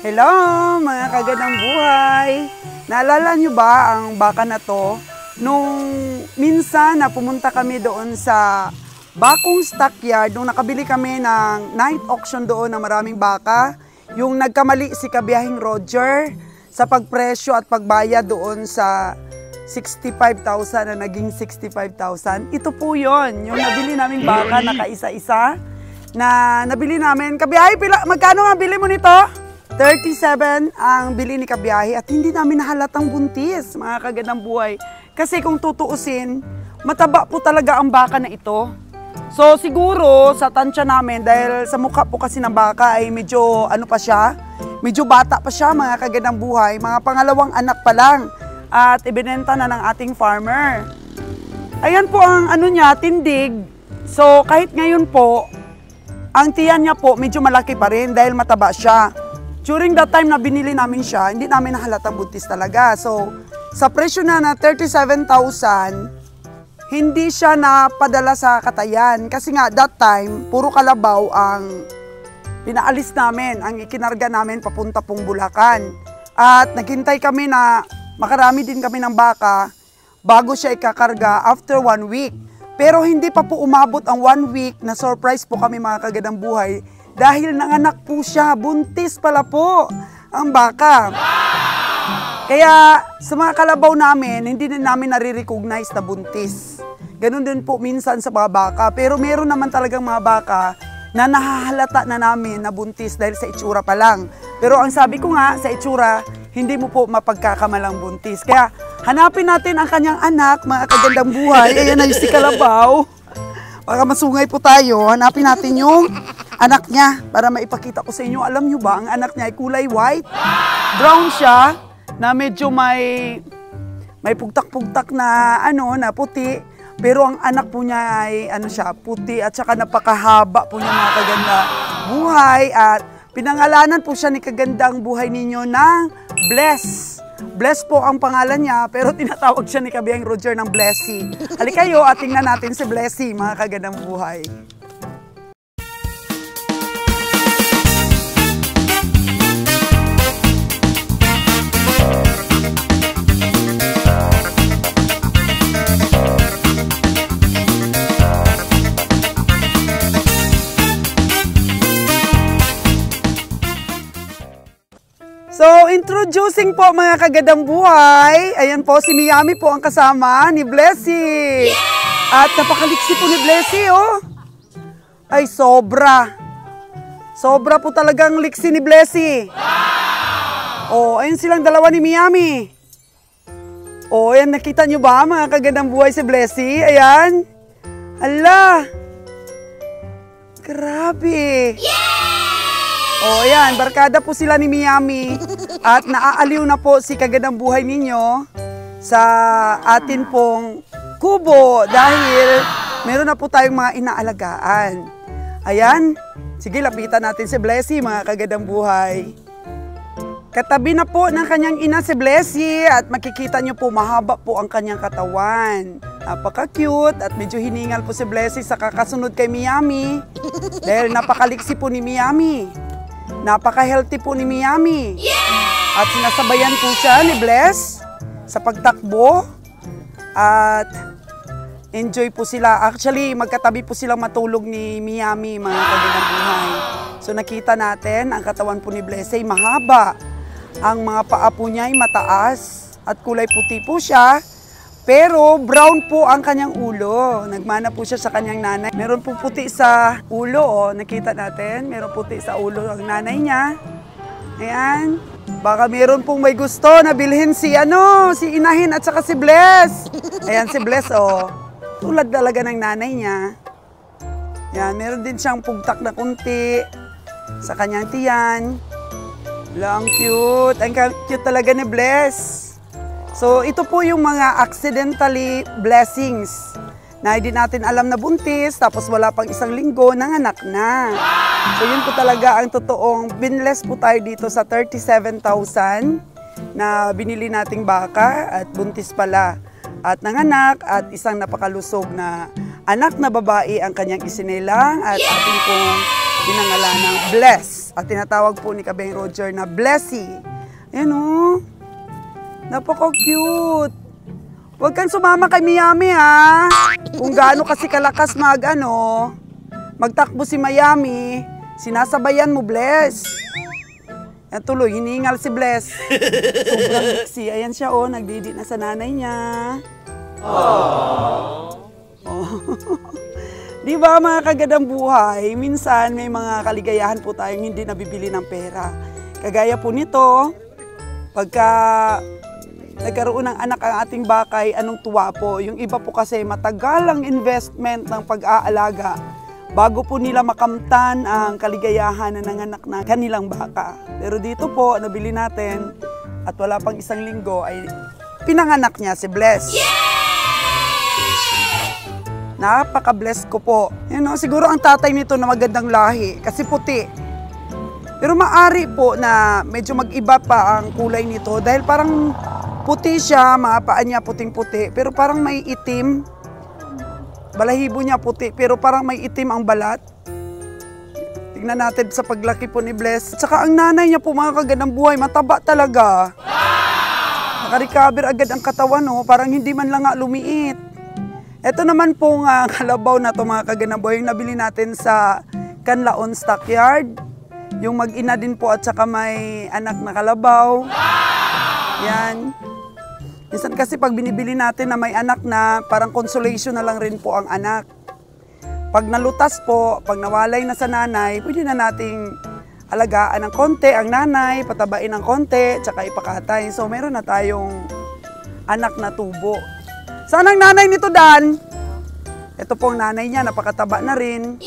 Hello mga kagandang buhay! Naalala nyo ba ang baka na to? Nung minsan na pumunta kami doon sa Bakong Stockyard, nung nakabili kami ng night auction doon ng maraming baka, yung nagkamali si Kabiyahing Roger sa pagpresyo at pagbayad doon sa 65,000 na naging 65,000. Ito po yon, yung nabili naming baka na kaisa-isa na nabili namin. Kabiyahe, magkano nga bili mo nito? 37 ang bili ni Kabiyahe at hindi namin nahalatang buntis, mga kagandang buhay. Kasi kung tutuusin, mataba po talaga ang baka na ito. So siguro sa tansya namin, dahil sa mukha po kasi ng baka ay medyo ano pa siya, medyo bata pa siya, mga kagandang buhay, mga pangalawang anak pa lang. At ibinenta na ng ating farmer. Ayan po ang ano niya, tindig. So kahit ngayon po, ang tiyan niya po medyo malaki pa rin dahil mataba siya. During that time na binili namin siya, hindi namin nahalatang buntis talaga. So sa presyo na 37,000, hindi siya napadala sa katayan. Kasi nga that time, puro kalabaw ang pinaalis namin, ang ikinarga namin papunta pong Bulacan. At naghintay kami na makarami din kami ng baka bago siya ikakarga after 1 week. Pero hindi pa po umabot ang 1 week na surprise po kami, mga kagandang buhay, dahil nanganak po siya, buntis pala po ang baka. Kaya sa mga kalabaw namin, hindi din namin nare-recognize na buntis. Ganun din po minsan sa mga baka, pero meron naman talagang mga baka na nahahalata na namin na buntis dahil sa itsura pa lang. Pero ang sabi ko nga, sa itsura, hindi mo po mapagkakamalang buntis. Kaya hanapin natin ang kanyang anak, mga kagandang buhay. Ayan na yung si Kalabaw. Para masungay po tayo, hanapin natin yung anak niya para maipakita ko sa inyo. Alam nyo ba, ang anak niya ay kulay white. Brown siya, na medyo may pugtak-pugtak na na puti. Pero ang anak po niya ay siya, puti at saka napakahaba po niya, mga kagandang buhay. At pinangalanan po siya ni kagandang buhay ninyo ng Bless. Bless po ang pangalan niya, pero tinatawag siya ni Kabiyahing Roger ng Blessy. Halika kayo at tingnan natin si Blessy, mga kagandang buhay. So, introducing po, mga kagandang buhay. Ayan po, si Miami po ang kasama ni Blessy. At napakaliksi po ni Blessy, oh. Ay, sobra. Sobra po talagang liksi ni Blessy. Oh, ayun silang dalawa ni Miami. Oh, ayan, nakita nyo ba, mga kagandang buhay, si Blessy? Ayan. Ala. Grabe. O yan, barkada po sila ni Miami at naaaliw na po si kagandang buhay ninyo sa atin pong kubo dahil meron na po tayong mga inaalagaan. Ayan, sige, lapitan natin si Blessy, mga kagandang buhay. Katabi na po ng kanyang ina si Blessy at makikita nyo po mahaba po ang kanyang katawan. Napaka-cute at medyo hiningal po si Blessy sa kakasunod kay Miami dahil napakaliksi po ni Miami. Napaka-healthy po ni Miami. At sinasabayan po siya ni Bless sa pagtakbo. At enjoy po sila. Actually, magkatabi po silang matulog ni Miami, mga kagandang buhay. So nakita natin, ang katawan po ni Bless ay mahaba. Ang mga paa po niya ay mataas. At kulay puti po siya. Pero brown po ang kanyang ulo. Nagmana po siya sa kanyang nanay. Meron po puti sa ulo, oh. Nakita natin, meron puti sa ulo ang nanay niya. Ayan. Baka meron pong may gusto na bilhin si Inahin at saka si Bless. Ayan si Bless, oh. Tulad talaga ng nanay niya. Ayan, meron din siyang pugtak na kunti sa kanyang tiyan. Lang cute. Ang cute talaga ni Bless. So, ito po yung mga accidentally blessings na hindi natin alam na buntis, tapos wala pang 1 linggo, nanganak na. So, yun po talaga ang totoong binless po tayo dito sa 37,000 na binili nating baka at buntis pala. At nanganak at isang napakalusog na anak na babae ang kanyang isinilang at ating pong pinangalan ng Bless. Bless. At tinatawag po ni Kabeng Roger na Blessy. Ayan o. Napaka-cute. Huwag kang sumama kay Miami ha. Kung gaano kasi kalakas magtakbo si Miami, sinasabayan mo, Bless. Yan tuloy, hiningal si Bless. Sobrang liksi. Ayan siya nagdidi na sa nanay niya. Oh. Di ba mga kagandang buhay, minsan may mga kaligayahan po tayong hindi nabibili ng pera. Kagaya po nito, pagka nagkaroon ng anak ang ating bakay, anong tuwa po. Yung iba po kasi matagal ang investment ng pag-aalaga bago po nila makamtan ang kaligayahan na nanganak na kanilang baka. Pero dito po, nabili natin at wala pang isang linggo ay pinanganak niya si Bless. Napaka-bless ko po. Siguro ang tatay nito na magandang lahi kasi puti. Pero maari po na medyo mag-iba pa ang kulay nito dahil parang puti siya, mga paa niya puting-puti, pero parang may itim. Balahibo niya puti, pero parang may itim ang balat. Tignan natin sa paglaki po ni Bless. Tsaka ang nanay niya po mga kagandang buhay, mataba talaga. Naka-recover agad ang katawan, parang hindi man lang lumiit. Ito naman pong kalabaw na to mga kagandang buhay, yung nabili natin sa Canlaon Stockyard. Yung mag-ina din po at saka may anak na kalabaw. Yan. Minsan kasi pag binibili natin na may anak na, parang consolation na lang rin po ang anak. Pag nalutas po, pag nawalay na sa nanay, pwede na nating alagaan ng konti ang nanay, patabain ng konti, tsaka ipakatay. So meron na tayong anak na tubo. Saan ang nanay nito, Dan? Ito po ang nanay niya, napakataba na rin.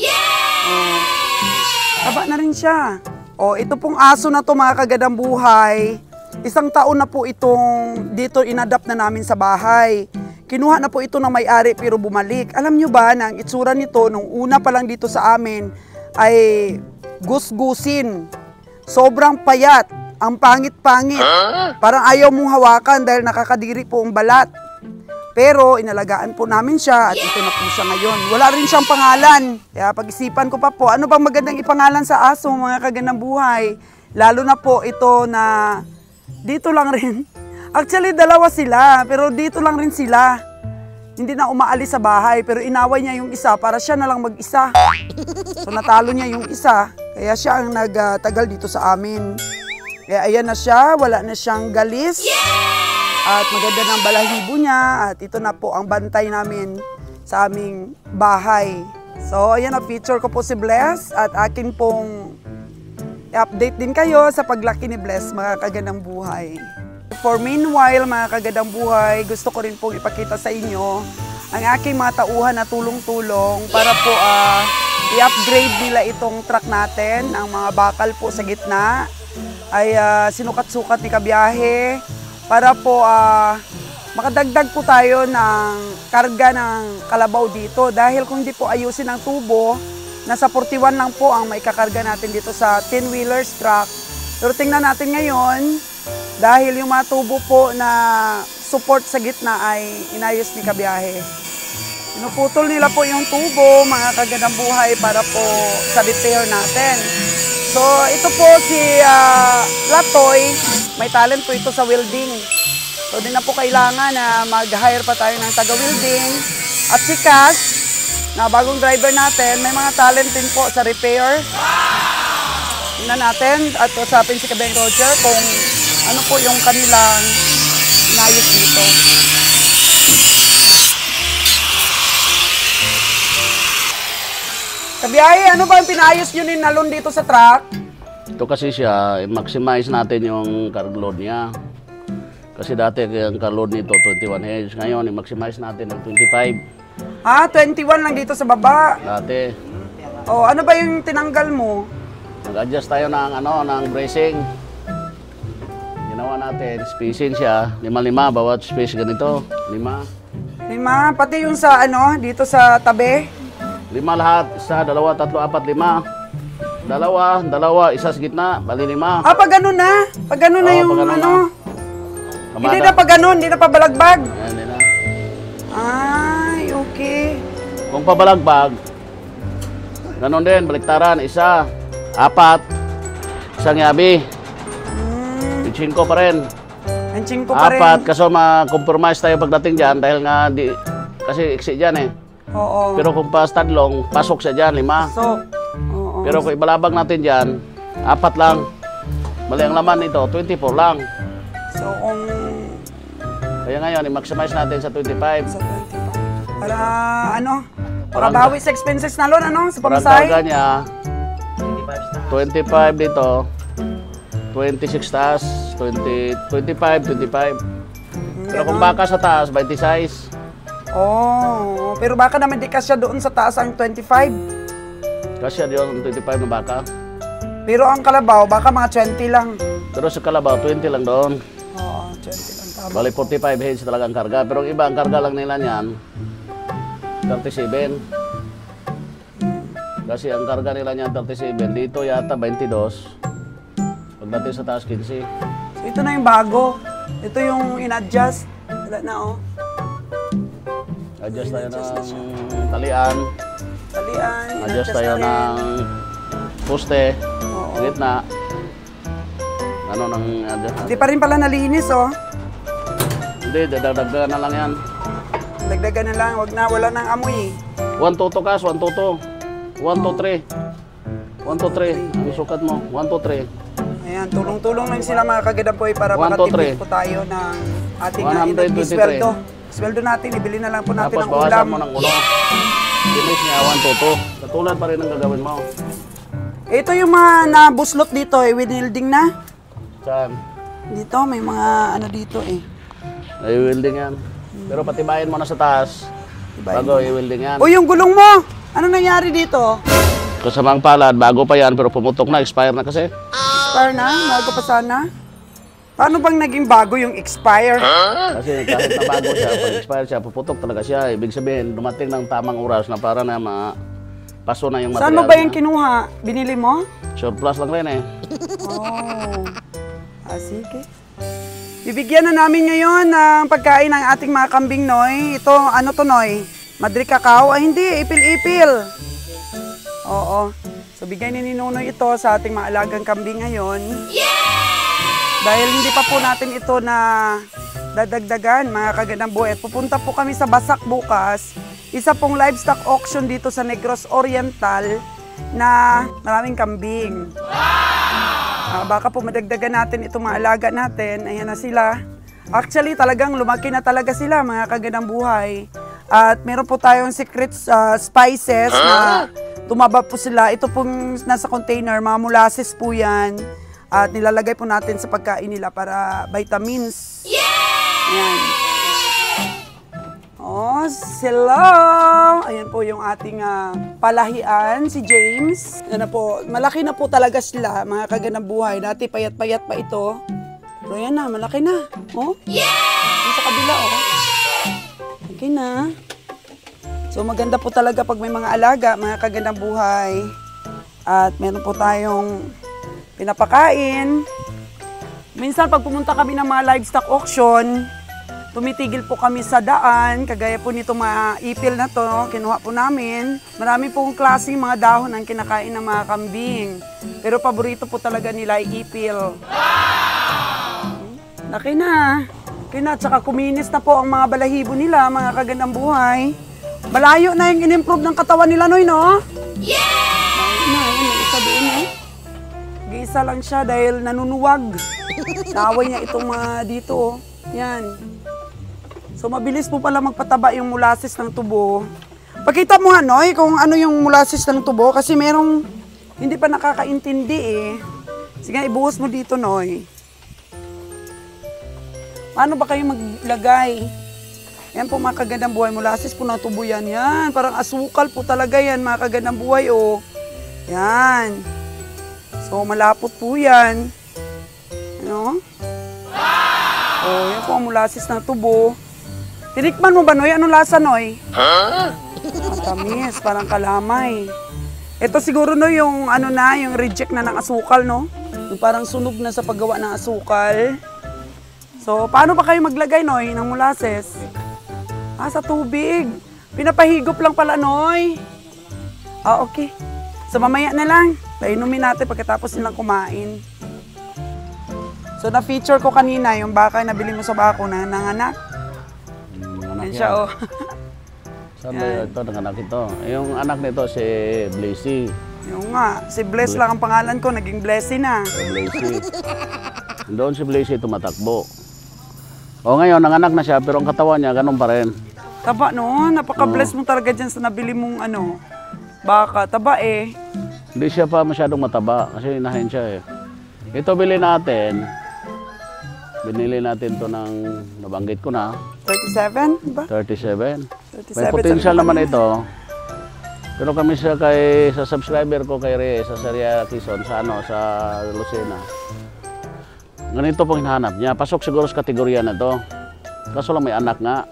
Taba na rin siya. Ito pong aso na to mga kagandang buhay. Isang taon na po itong dito inadapt na namin sa bahay. Kinuha na po ito ng may-ari pero bumalik. Alam nyo ba na ang itsura nito nung una pa lang dito sa amin ay gusgusin. Sobrang payat. Ang pangit-pangit. Parang ayaw mong hawakan dahil nakakadiri po ang balat. Pero inalagaan po namin siya at ito na po siya ngayon. Wala rin siyang pangalan. Kaya pag-isipan ko pa po, ano bang magandang ipangalan sa aso mga kagandang buhay? Lalo na po ito na dito lang rin. Actually, dalawa sila, pero dito lang rin sila. Hindi na umaalis sa bahay, pero inaway niya yung isa para siya na lang mag-isa. So natalo niya yung isa, kaya siya ang nagtagal dito sa amin. Kaya ayan na siya, wala na siyang galis. At maganda ng balahibo niya, at ito na po ang bantay namin sa aming bahay. So ayan, na-feature ko po si Bless at akin pong i-update din kayo sa paglaki ni Bless mga kagandang buhay. For meanwhile mga kagandang buhay, gusto ko rin pong ipakita sa inyo ang aking mga tauhan na tulong-tulong para po i-upgrade nila itong truck natin. Ang mga bakal po sa gitna ay sinukat-sukat ni Kabiyahe para po makadagdag po tayo ng karga ng kalabaw dito. Dahil kung hindi po ayusin ang tubo, nasa 41 lang po ang maikakarga natin dito sa 10-wheelers truck. Pero tingnan natin ngayon, dahil yung mga tubo po na support sa gitna ay inayos ni Kabiyahe. Pinuputol nila po yung tubo, mga kagandang buhay, para po sa repair natin. So ito po si Latoy, may talent po ito sa welding. So di na po kailangan na mag-hire pa tayo ng taga-welding. At si Cash, na bagong driver natin, may mga talent din po sa repair. Tingnan natin at usapin si Kabeng Roger kung ano po yung kanilang inayos dito. Kabiyahe, ano ba ang pinayos nyo ni Nalon dito sa truck? Ito kasi siya, maximize natin yung cargo load niya. Kasi dati ang cargo load nito 21 heads. Ngayon, i-maximize natin ng 25. 21 lang dito sa baba. Dati. Ano ba yung tinanggal mo? Nag-adjust tayo ng bracing. Ginawa natin, spacing siya. 5-5, bawat space ganito. 5. 5, pati yung sa dito sa tabi? 5 lahat, 1, 2, 3, 4, 5. 2, isa sa gitna, bali 5. Pag ganun na? Pag ganun na yung pag ganun ano? na. Hindi na pag ganun, hindi na pa balagbag? Hindi na. Ay, okay. Kung pabalagbag, ganun din, baliktaran, 1, 4, isang yabi. Hmm, 5 pa rin. Enching ko pa rin. 4, kaso ma-compromise tayo pagdating dyan dahil nga kasi iksi dyan eh. Oo. Pero kung pa stadlong, pasok siya dyan, 5. So, oo. Pero kung ibalabag natin dyan, 4 lang. Mali ang laman nito, 24 lang. So, kung Kaya ngayon, i-maximize natin sa 25. sa 25. Para ano? Para Parang- bawi sa expenses na lon, ano? Sa Parang pamasahe. karga niya, 25 dito, 26 taas, 25. Pero kung baka sa taas, 26. Oh, pero baka naman di kasya doon sa taas ang 25. Kasi yun, 25 na baka. Pero ang kalabaw, baka mga 20 lang. Pero sa kalabaw, 20 lang doon. Oo, 20 lang tama. Bali, 45 heads talaga ang karga. Pero ang iba, ang karga lang nila niyan, 37. Kasi ang karga nila niyan, 37. Dito yata, 22. Pagdating sa taas, 15. So, ito na yung bago. Ito yung in-adjust. Wala na, oh. Adjust tayo Adjust na siya. ng talian. Talian, Adjust in-adjust tayo na rin. ng poste. Oo. Gitna. Ano nang adjust? Hindi pa rin pala nalinis, oh. Hindi, dadagdagan na lang yan. Dagdagan na lang, wag na, wala nang amoy. 1, 2, 2 kas, 1, 2, 2. 1, 2, 3. 1, 2, 3. Ang sukat mo, 1, 2, 3. Ayan, tulong-tulong lang sila mga kagadapoy para 1, 2, makatipid 3. po tayo ng ating 123. sweldo. Sweldo natin, ibili na lang po natin Tapos ng bawasan ulam. mo ng ulo. Finish niya, 1, 2, 2. Katulad pa rin ang gagawin mo. Ito yung mga nabuslot dito, winilding na. Saan? Dito, may mga ano dito eh. Ay, welding yan. Pero patibayin mo na sa taas. Diba? Bago i-welding yan. O yung gulong mo, ano nangyari dito? Kasamang palad, bago pa yan, pero pumutok na, expire na kasi. Expire na? Bago pa sana? Paano bang naging bago yung expire? Kasi kahit na bago siya, pag expire siya, puputok talaga siya. Ibig sabihin, dumating ng tamang oras na para na paso na yung material Saan mo ba yung niya. kinuha? Binili mo? Surplus lang rin eh. Oh. Sige. Bibigyan na namin ngayon ng pagkain ng ating mga kambing, Noy. Ito, ano to, Noy? Madri Cacao? Ay, hindi. Ipil-ipil. Oo. So, bigay ni Ninunoy ito sa ating mga alagang kambing ngayon. Dahil hindi pa po natin ito na dadagdagan, mga kagandang buhay. At pupunta po kami sa Basak bukas. Isa pong livestock auction dito sa Negros Oriental na maraming kambing. Baka po madagdagan natin itong mga alaga natin. Ayan na sila. Actually, talagang lumaki na talaga sila, mga kagandang buhay. At meron po tayong secret spices na tumaba po sila. Ito pong nasa container, mga molasses po yan. At nilalagay po natin sa pagkain nila para vitamins. Ayan. Oh, hello! Ayan po yung ating palahian, si James. Ayan na po, malaki na po talaga sila, mga kaganang buhay. Dati payat-payat pa ito. Pero yan na, malaki na. Oh? Yung sa kabila, oh. Okay na. So maganda po talaga pag may mga alaga, mga kagandang buhay. At meron po tayong pinapakain. Minsan pag pumunta kami ng mga livestock auction, tumitigil po kami sa daan, kagaya po nito mga ipil na to, kinuha po namin. Marami pong klaseng mga dahon ang kinakain ng mga kambing. Pero paborito po talaga nila ay ipil. Laki na. Laki na, tsaka kuminis na po ang mga balahibo nila, mga kagandang buhay. Malayo na yung in-improve ng katawan nila, Noy, no? Yun, may isa doon, eh. Isa lang siya dahil nanunuwag. Naway niya itong mga dito, oh. Yan. So, mabilis po pala magpataba yung molasses ng tubo. Pakita mo nga, Noy, kung ano yung molasses ng tubo kasi merong hindi pa nakakaintindi, eh. Sige, ibuhos mo dito, Noy. Paano ba kayo maglagay? Yan po, mga kagandang buhay. Molasses po ng tubo yan. Yan, parang asukal po talaga yan, mga kagandang buhay, oh. Yan. So, malapot po yan. Ano? Oh, yan po ang molasses ng tubo. Tinikman mo ba, Noy? Anong lasa, Noy? Matamis, parang kalamay. Ito siguro, Noy, yung ano na, yung reject na ng asukal, no? Yung parang sunog na sa paggawa ng asukal. So, paano ba kayo maglagay, Noy, ng molasses? Sa tubig. Pinapahigop lang pala, Noy. Okay. So mamaya na lang, painumin natin pagkatapos nilang kumain. So na-feature ko kanina yung baka na nabili mo sa bako na nanganak. Anak Yan siya yan. oh. Saan ba ito? Nanganak ito. Yung anak nito si Blazy. Yung nga, si Bless lang ang pangalan ko, naging Blessy na. Si Blazy. Doon si Blazy tumatakbo. O ngayon, nanganak na siya, pero ang katawan niya, ganun pa rin. Taba no, napaka-bless mo talaga dyan sa nabili mong ano, baka. Taba eh. Hindi siya pa masyadong mataba, kasi inahin siya eh. Ito binili natin to ng, nabanggit ko na, 37 ba? 37. 37, May potential sabi ko naman kanina. ito. Pero kami sa subscriber ko kay Reyes, sa Saria Quezon, sa Lucena. Ganito pong hinahanap niya. Pasok siguro sa kategorya na to. Kaso lang may anak nga.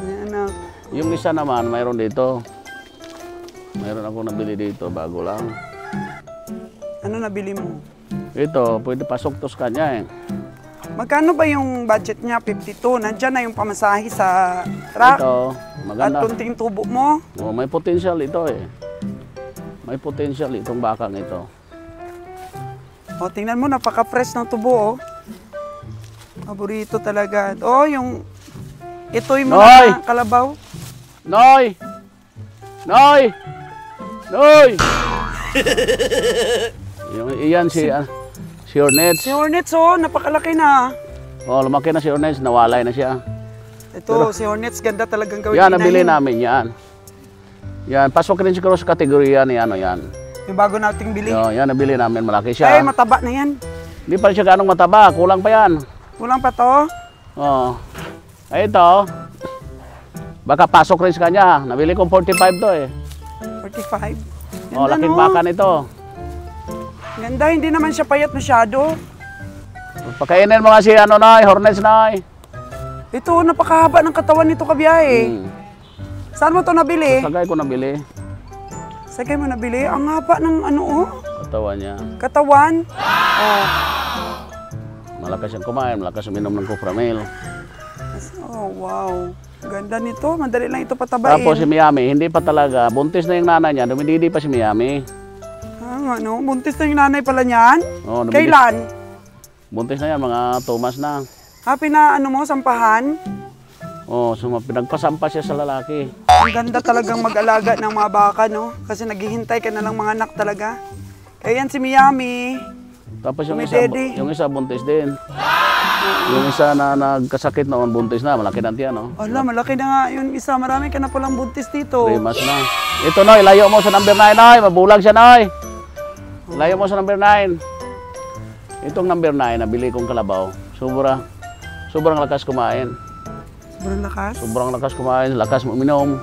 May anak. Yung isa naman, mayroon dito. Mayroon ako nabili dito, bago lang. Ano nabili mo? Ito, pwede pasok to sa kanya eh. Magkano ba yung budget niya? 52. Nandiyan na yung pamasahe sa truck. Ito, At maganda. kunting tubo mo. Oh, may potential ito eh. May potential itong bakang ito. O, tingnan mo, napaka-fresh ng tubo, oh. Paborito talaga. Oh, yung ito'y Noy! mga kalabaw. Noy! Noy! Noy! Iyan si Hornets. Si Hornets, oh, napakalaki na. Oh, lumaki na si Hornets, nawalay na siya. Ito, si Hornets, ganda talagang gawin. Yan, nabili namin yan. Yan, pasok rin siguro sa kategorya ni ano yan. Yung bago nating bili. Yan, nabili namin, malaki Ay, siya. mataba na yan. Hindi pa rin siya ganong mataba, kulang pa yan. Kulang pa to. Oh. Ay, ito. Baka pasok rin sa kanya. Nabili kong 45 to eh. 45. Oh, Ganda, laking no? baka nito. Ganda, hindi naman siya payat masyado. Pakainin mo nga si ano na, Hornets na. Ito, napakahaba ng katawan nito, kabiyahe. Saan mo to nabili? Sagay ko nabili. Sagay mo nabili? Ang haba ng ano, oh. Katawan niya. Katawan. Oh. Malakas siyang kumain, malakas uminom ng Coframil. Oh, wow. Ganda nito. Madali lang ito patabain. Tapos si Miami, hindi pa talaga. Buntis na yung nanay niya, dumididi pa si Miami. Ano? Buntis na yung nanay pala niyan? Oh, Kailan? Buntis na yan, mga 2 months na. Pina ano mo, sampahan? Oh, so pinagpasampa siya sa lalaki. Ang ganda talagang mag-alaga ng mga baka, no? Kasi naghihintay ka na lang mga anak talaga. Kaya yan si Miami. Tapos Dumidede. yung isa buntis din. Yung isa na nagkasakit noon, buntis na, malaki na tiyan, no? Ala, malaki na nga yung isa. Marami ka na palang buntis dito. 3 months na. Ito, Noy, layo mo sa number 9, Noy. Mabulag siya, Noy. Layo mo sa number 9. Itong number 9, nabili kong kalabaw. Sobrang lakas kumain. Sobrang lakas. Sobrang lakas kumain, lakas uminom.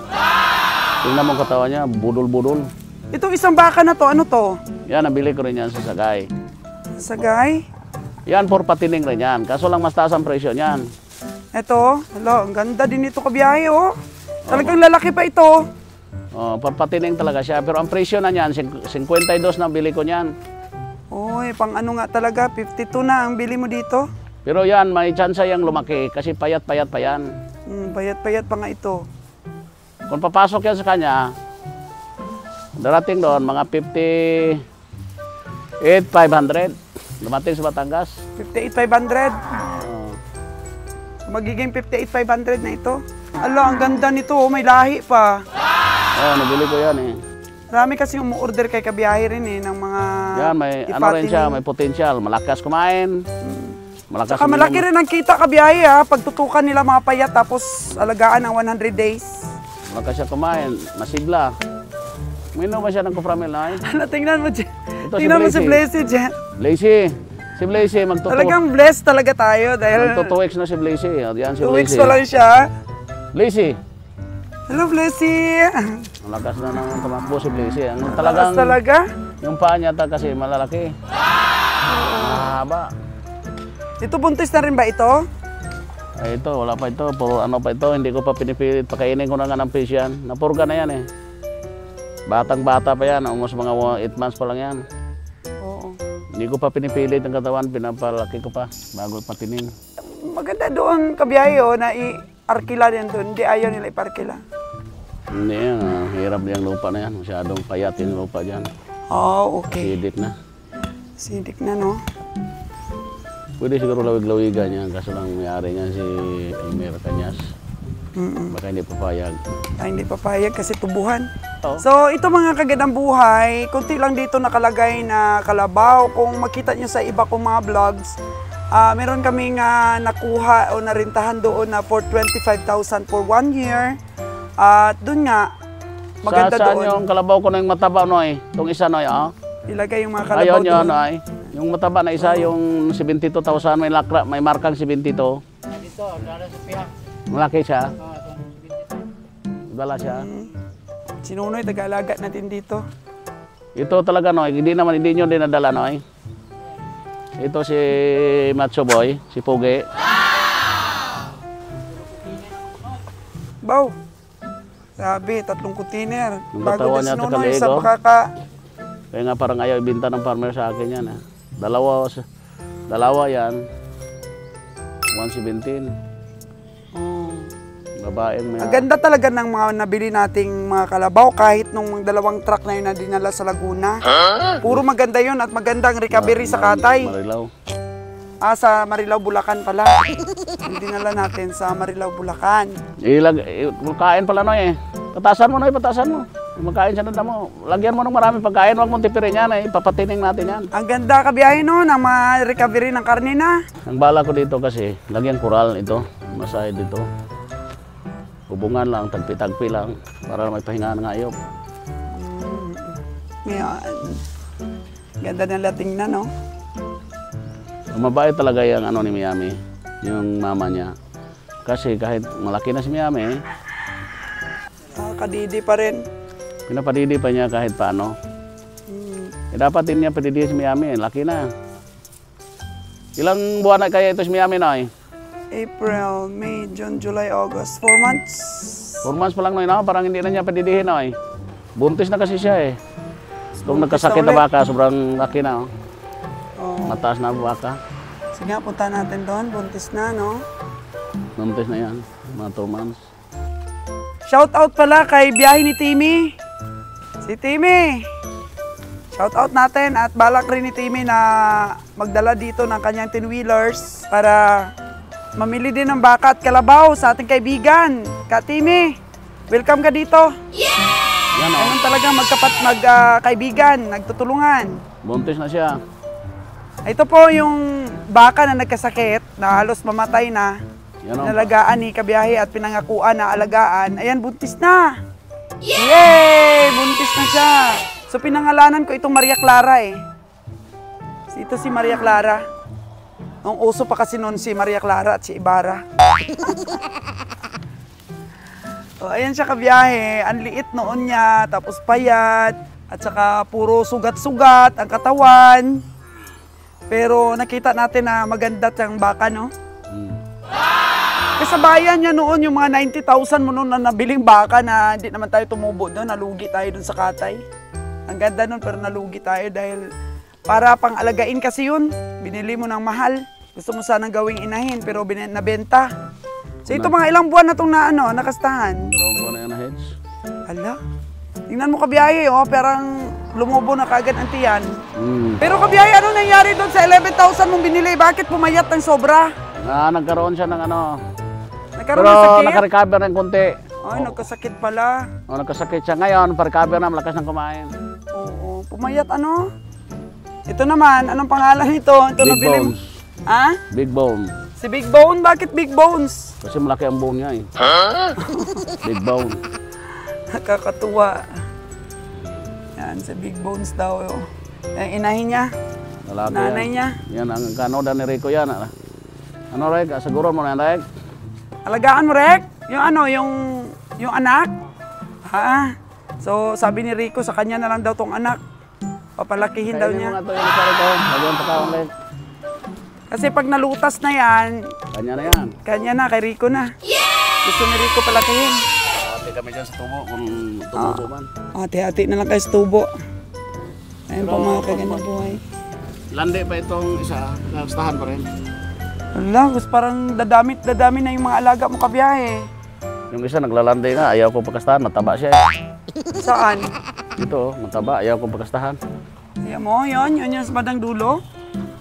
Tingnan mo ang katawan niya, budol-budol. Itong isang baka na to, ano to? Yan, nabili ko rin yan sa Sagay. Sagay. Yan, for patining rin yan. Kaso lang mas taas ang presyo niyan. Ito. Hala, ang ganda din ito kabiyahe, oh. Talagang lalaki pa ito. Oh, for patining talaga siya. Pero ang presyo na niyan, 52 na bili ko niyan. Oy, pang ano nga talaga, 52 na ang bili mo dito. Pero yan, may chance yung lumaki kasi payat-payat pa yan. Payat-payat pa nga ito. Kung papasok yan sa kanya, darating doon, mga 58,500. Dumating sa Batangas. 58,500. Oh. Magiging 58,500 na ito. Ala, ang ganda nito, oh, may lahi pa. Oh, nabili ko yan eh. Marami kasi umu-order kay kabiyahe rin eh, ng mga Yan, may ano rin siya, may potential. Malakas kumain. Malakas Saka malaki rin ang kita kabiyahe ha, pagtutukan nila mga payat tapos alagaan ng 100 days. Malakas siya kumain, masigla. Uminom ba siya ng Coframil na? Hala, tingnan mo dyan. Ito, si Tingnan mo si Blazy. Blazy dyan. Blazy. Si Blazy, Talagang blessed talaga tayo dahil magto 2 weeks na si Blazy. Yan si 2 weeks Blazy. pa lang siya. Blazy. Hello, Blazy. Malakas na naman tumakbo si Blazy. Ang Talagang... talagang, talaga. yung paa niya kasi malalaki. Mahaba. Ito, buntis na rin ba ito? Ay ito, wala pa ito. Puro ano pa ito. Hindi ko pa pinipilit. Pakainin ko na nga ng fish yan. Napurga na yan eh. Batang-bata pa yan. Almost mga 8 months pa lang yan. Oo. Hindi ko pa pinipilit ang katawan. Pinapalaki ko pa bago patining. Maganda doon, kabiyahe, oh, na i-arkila din doon. Hindi ayaw nila iparkila. Hindi yan. Hirap yung lupa na yan. Masyadong payat yung lupa dyan. Oh, okay. Sidik na. Sidik na, no? Pwede siguro lawig-lawigan niya, kaso lang may-ari niya si Elmer Cañas. Baka hindi papayag. Ay, hindi papayag kasi tubuhan. Oo. So, ito mga kagandang buhay, kunti lang dito nakalagay na kalabaw. Kung makita nyo sa iba kong mga vlogs, meron kaming nakuha o narintahan doon na for 25,000 for 1 year. At doon nga, maganda Saan doon. yung kalabaw ko na yung mataba, Noy? Itong isa, Noy, ah? Ilagay yung mga kalabaw Ayun yun, doon. Noy. Yung mataba na isa, yung 72,000, may markang 72. Dito, dala sa pihak. Malaki siya. Itong 22. Dala siya. Sinunoy, taga-alaga natin dito. Ito talaga, Noy. Hindi nyo dinadala, Noy. Ito si Macho Boy, si Pugi. Baw. Sabi, 3 container. Yung Bago katawan na niya, sinunoy takaligo. sa baka Kaya nga parang ayaw ibinta ng farmer sa akin yan. Eh. Dalawa yan. 117. Babaeng may... Ang ganda talaga ng mga nabili nating mga kalabaw kahit nung 2 truck na yun na dinala sa Laguna. Puro maganda yun at magandang recovery sa Katay. Marilaw. Sa Marilao, Bulacan pala. Yung dinala natin sa Marilao, Bulacan. Kain pala, Noy eh. Patasan mo, Noy, patasan mo. Magkain siya ng damo. Lagyan mo ng maraming pagkain, huwag mong tipirin yan eh. Papatining natin yan. Ang ganda kabiyahe no, ng mga recovery ng karne na. Ang bala ko dito kasi, lagyan koral ito. Masahe dito. Hubungan lang, tagpi-tagpi lang. Para may pahinga ng ayop. Ngayon, ganda ng lating na, no? Mabait talaga yung ano ni Miami, yung mama niya. Kasi kahit malaki na si Miami, Kadidi pa rin. pinapadidi pa niya kahit paano. Dapat din niya padidi si Miami, laki na. Ilang buwan na kaya ito si Miami, Noy? April, May, June, July, August. 4 months. 4 months pa lang, Noy, no? Parang hindi na niya padidihin, Noy. Buntis na kasi siya eh. Kung nagkasakit na ulit. baka, sobrang laki na. Oh. Oh. Mataas na baka. Sige nga, punta natin doon. Buntis na, no? Buntis na yan, mga 2 months. Shout out pala kay biyahe ni Timmy. Si Timmy. Shout out natin at balak rin ni Timmy na magdala dito ng kanyang 10-wheelers para mamili din ng baka at kalabaw sa ating kaibigan. Ka Timmy, welcome ka dito. Yan, oh. Ganun talaga magkaibigan, nagtutulungan. Buntis na siya. Ito po yung baka na nagkasakit, na halos mamatay na. Yan, oh. Nalagaan ni Kabiyahe at pinangakuan na alagaan. Ayan, buntis na. Yay! Buntis na siya. So pinangalanan ko itong Maria Clara eh. Ito si Maria Clara. Nung uso pa kasi noon si Maria Clara at si Ibarra. So ayan siya Kabiyahe. Ang liit noon niya, tapos payat. At saka puro sugat-sugat ang katawan. Pero nakita natin na maganda siyang baka, no? Kasabayan niya noon yung mga 90,000 mo noon na nabiling baka na hindi naman tayo tumubo doon, nalugi tayo doon sa Katay. Ang ganda noon pero nalugi tayo dahil para pang alagain kasi yun. Binili mo ng mahal. Gusto mo sanang gawing inahin pero nabenta. So ito mga ilang buwan na itong nakastahan. 2 buwan na yan na heads. Hala, tingnan mo Kabiyahe, oh, parang lumubo na kagad ang tiyan. Pero Kabiyahe, ano nangyari doon sa 11,000 mong binili? Bakit pumayat ng sobra? Nagkaroon siya ng ano. Nagkaroon Pero ng sakit? naka-recover ng konti. Ay, nagkasakit pala. Nagkasakit siya ngayon, pa-recover na, malakas ng kumain. Oo, pumayat ano? Ito naman, anong pangalan nito? Ito Big nabili mo. Bones. Ha? Big bone. Si Big Bone? Bakit Big Bones? Kasi malaki ang bone niya eh. Big bone. Nakakatuwa. Yan, si Big Bones daw. Ang inahin niya, Lalaki nanay yan. niya. Yan ang kanoda ni Rico yan. Ano, Rek? Siguro mo na yan, Rek? Alagaan mo, Rek? Yung anak? Ha? So, sabi ni Rico, sa kanya na lang daw tong anak. Papalakihin daw Kainin mo niya. nga ito yung isa Rico. Lagyan pa kaon, Rek. Kasi pag nalutas na yan, Kanya na yan. kanya na, kay Rico na. Gusto ni Rico palakihin. Hati kami dyan sa tubo kung tumubo man. Hati-hati na lang kayo sa tubo. Ayun po mga kagandang buhay. Landi pa itong isa. Nagstahan pa rin. Wala, gusto parang dadami na yung mga alaga mo Kabiyahe. Yung isa naglalandi nga. Ayaw ko pagkastahan. Mataba siya eh. Saan? Dito, mataba. Ayaw ko pagkastahan. Yan mo, yun yung sa bandang dulo.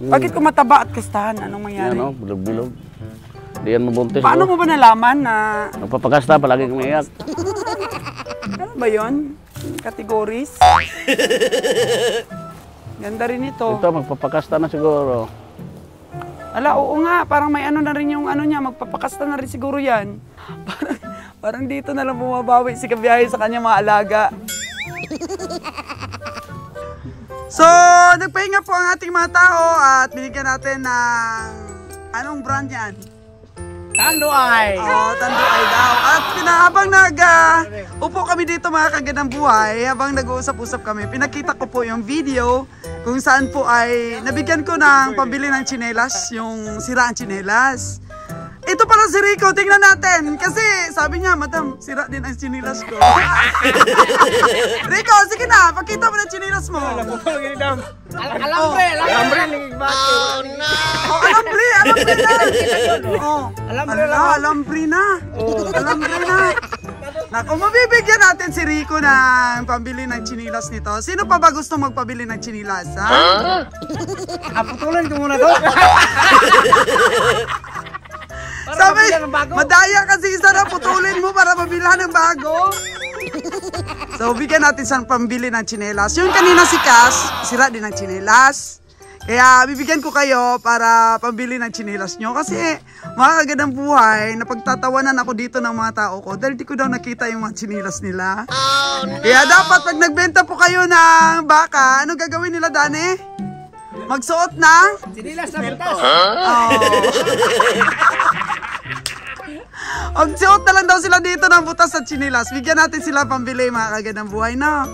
Bakit kung mataba at kastahan? Anong mangyari? Yan o, bilog-bilog. Di yan mabuntis. Paano mo ba nalaman na Nagpapakasta, palagi kang iyak. ano ba yun? Categories? Ganda rin ito. Ito, magpapakasta na siguro. Ala, oo nga, parang may ano na rin yung ano niya, magpapakasta na rin siguro yan. Parang dito na lang bumabawi si Kabiyahe sa kanyang mga alaga. So, nagpahinga po ang ating mga tao at binigyan natin ng anong brand yan? Tanduay! Oo, Tanduay daw. At habang upo kami dito mga kagandang buhay, habang nag-uusap-usap kami, pinakita ko po yung video kung saan po ay nabigyan ko ng pambili ng tsinelas, yung siraan tsinelas. Ito pala si Rico, tingnan natin. Kasi sabi niya, madam, sira din ang tsinelas ko. Rico, sige na, pakita mo ng tsinelas mo. Alambre! Alambre! Oh, alambre na. Oh, alambre na. Alambre na. Naku, mabibigyan natin si Rico ng pambili ng chinilas nito. Sino pa ba gusto magpabili ng chinilas, ha? Aputulan ko muna to. Sabi, madaya kasi isa na putulin mo para mabilhan ng bago. So, bigyan natin sa pambili ng chinelas. Yung kanina si Cass, sira din ng chinelas. Kaya bibigyan ko kayo para pambili ng chinelas nyo. Kasi mga kagandang buhay, napagtatawanan ako dito ng mga tao ko dahil di ko daw nakita yung mga chinelas nila. Oh, no. Kaya dapat pag nagbenta po kayo ng baka, ano gagawin nila, Dane? Magsuot ng? Sinilas na butas. Magsuot na lang daw sila dito ng butas at chinilas. Bigyan natin sila pambili mga kagandang buhay, no?